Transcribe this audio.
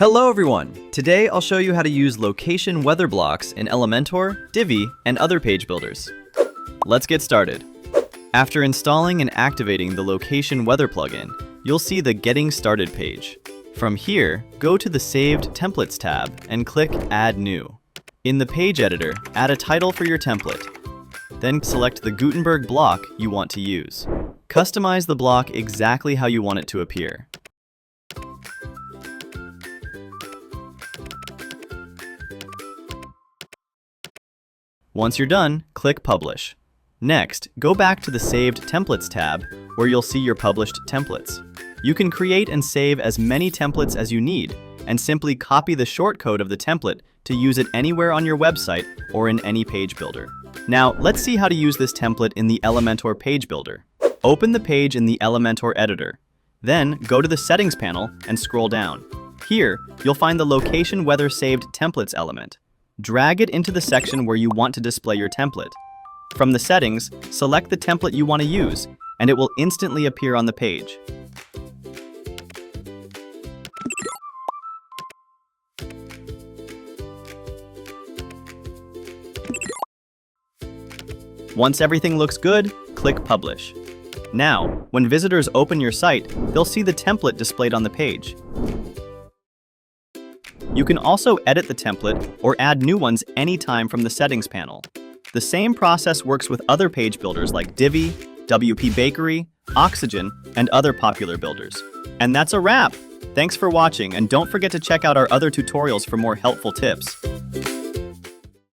Hello everyone! Today I'll show you how to use location weather blocks in Elementor, Divi, and other page builders. Let's get started. After installing and activating the location weather plugin, you'll see the Getting Started page. From here, go to the Saved Templates tab and click Add New. In the page editor, add a title for your template. Then select the Gutenberg block you want to use. Customize the block exactly how you want it to appear. Once you're done, click Publish. Next, go back to the Saved Templates tab, where you'll see your published templates. You can create and save as many templates as you need, and simply copy the shortcode of the template to use it anywhere on your website or in any page builder. Now, let's see how to use this template in the Elementor page builder. Open the page in the Elementor editor. Then, go to the Settings panel and scroll down. Here, you'll find the Location Weather Saved Templates element. Drag it into the section where you want to display your template. From the settings, select the template you want to use, and it will instantly appear on the page. Once everything looks good, click Publish. Now, when visitors open your site, they'll see the template displayed on the page. You can also edit the template or add new ones anytime from the Settings panel. The same process works with other page builders like Divi, WP Bakery, Oxygen, and other popular builders. And that's a wrap! Thanks for watching, and don't forget to check out our other tutorials for more helpful tips.